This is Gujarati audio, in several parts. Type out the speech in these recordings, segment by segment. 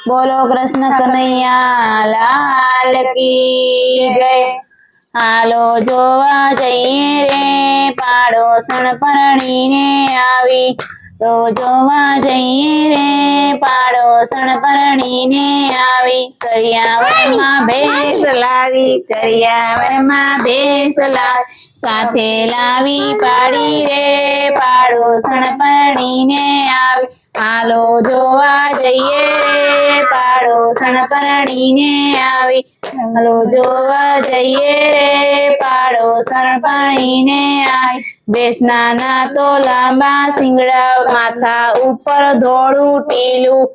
બોલો કૃષ્ણ કનૈયા લાલ કી જય। હાલો જોવા જઈએ રે પાડોસણ પરણીને આવી, તો જોવા જઈએ રે પાડોસણ પરણીને આવી। કરિયાવરમાં ભેંસ લાવી, કરિયાવરમાં ભેંસ લાવી, સાથે લાવી પાડી રે પાડોસણ પરણીને આવી। હાલો જોવા જઈએ રે પાડોસણ પરણીને આવી, હાલો જોવા જઈએ રે પાડોસણ પરણીને આવી। ભેંસના તો લાંબા શિંગડા, માથા ઉપર ધોળું ટીલું,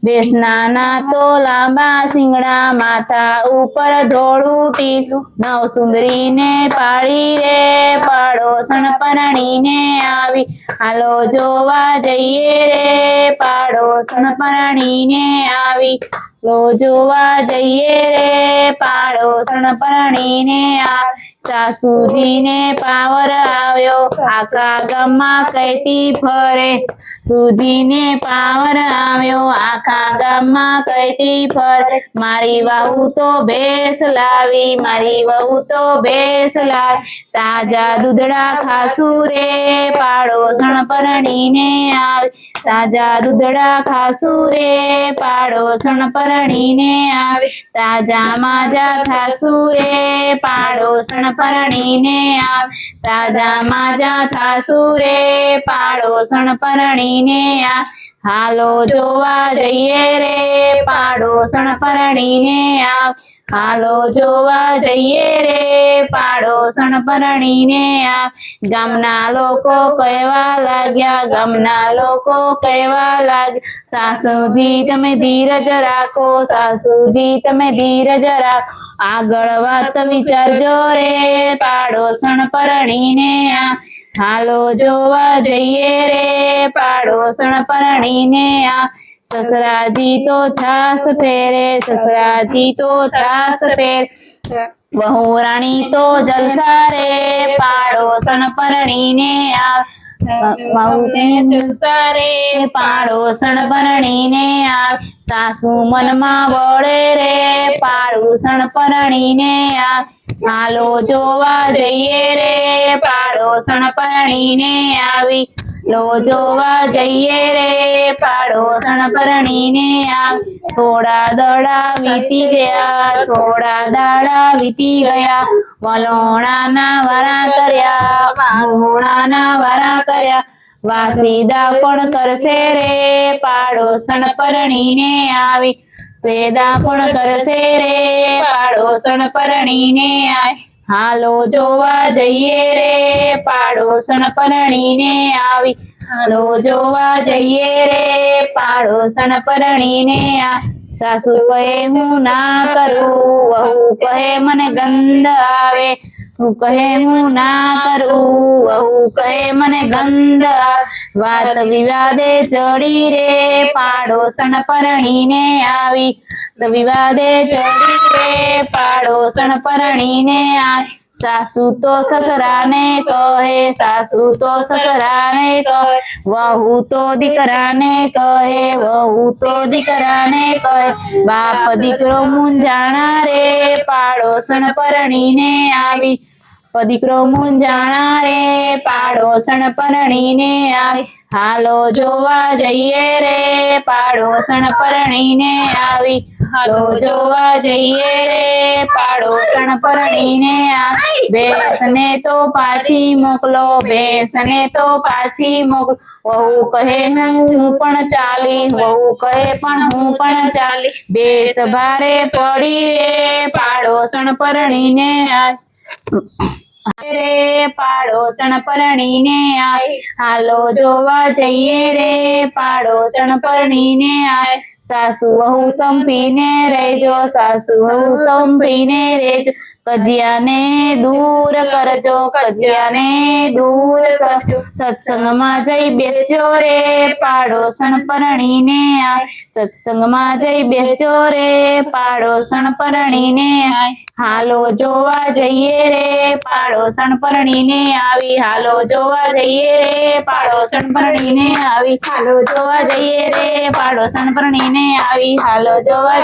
ભેંસના તો લાંબા શિંગડા, માથા ઉપર ધોળું ટીલું, નવ સુંદરીને પાડી રે પાડોસણ પરણીને આવી। હાલો જોવા જઈએ રે પાડોસણ પરણીને આવી, હાલો જોવા જઈએ રે પાડોસણ પરણીને આવી। સાસુજીને પાવર આવ્યો, આખા ગામમાં કહેતી ફરે, સુજીને પાવર આવ્યો, આખા ગામમાં કહેતી ફરે, મારી વહુ તો ભેંસ લાવી, મારી વહુ તો ભેંસ લાવી, તાજા દૂધડા ખાસું રે પાડોસણ પરણીને આવી, તાજા દૂધડા ખાસું રે પાડોસણ પરણીને આવી। તાજા માજા થાસું રે પાડોસણ પરણીને આવી, તાજા માજા થાસું રે પાડોસણ પરણીને આવી। હાલો જોવા જઈએ રે પાડોસણ પરણીને આવી, હાલો જોવા જઈએ રે પાડોસણ પરણીને આવી। ગામના લોકો કહેવા લાગ્યા, ગામના લોકો કહેવા લાગ્યા, સાસુજી તમે ધીરજ રાખો, સાસુજી તમે ધીરજ રાખો, આગળ વાત વિચારજો રે પાડોસણ પરણીને આવી। હાલો જોવા જઈએ રે પાડોસણ પરણીને આવી। સસરાજી તો છાસ ફેરે, સસરાજી તો છાસ ફેરે, વહુ રાણી તો જલસા રે પાડોસણ પરણીને આવી, વહુ તે જલસા રે પાડોસણ પરણીને આવી। સાસુ મનમાં વળે રે પાડોસણ પરણીને આવી। હાલો જોવા જઈએ રે પાડોસણ પરણીને આવી, હાલો જોવા જઈએ રે પાડોસણ પરણીને આવી। થોડા દડા વીતી ગયા, થોડા દાડા વીતી ગયા, વલોણાના વારા કર્યા, વલોણાના વારા કર્યા, વાસીદા કોણ કરશે રે પાડોસણ પરણીને આવી, સેદા કોણ કરશે રે પાડોસણ પરણીને આવી। હાલો જોવા જઈએ રે પાડોસણ પરણીને આવી, હાલો જોવા જઈએ રે પાડોસણ પરણીને આવી। સાસુ કહે હું ના કરું, વહુ કહે મને ગંધ આવે, હું કહે હું ના કરું, વહુ કહે મને ગંધ આવે, વાત વિવાદે ચડી રે પાડોસણ પરણીને આવી, વિવાદે ચડી રે પાડોસણ પરણીને આવી। સાસુ તો સસરાને કહે, સાસુ તો સસરાને કહે, વહુ તો દીકરાને કહે, વહુ તો દીકરાને કહે, બાપ દીકરો મૂંઝાણા રે પાડોસણ પરણીને આવી, દીકરો મૂંઝાણા રે પાડોસણ પરણીને આવી। હાલો જોવા જઈએ રે પાડોસણ પરણીને આવી, હાલો જોવા જઈએ રે પાડોસણ પરણીને આવી। ભેંસને તો પાછી મોકલો, ભેંસને તો પાછી મોકલો, વહુ કહે હું પણ ચાલી, વહુ કહે પણ હું પણ ચાલી, ભેંસ ભારે પડી રે પાડોસણ પરણીને આવી, રે પાડોસણ પરણીને આવી। હાલો જોવા જઈએ રે પાડોસણ પરણીને આવી। સાસુ વહુ સંપીને રહેજો, સાસુ વહુ સંપીને રહેજો, કજિયાને દૂર કરજો, કજિયાને દૂર કરજો. સત્સંગમાં જઈ બેસજો રે પાડોસણ પરણીને આય, સત્સંગમાં જઈ બેસજો રે પાડોસણ પરણીને આય. હાલો જોવા જઈએ રે પાડોસણ પરણીને આવી, હાલો જોવા જઈએ રે પાડોસણ પરણીને આવી, હાલો જોવા જઈએ રે પાડોસણ પરણીને આવી, હાલો જોવા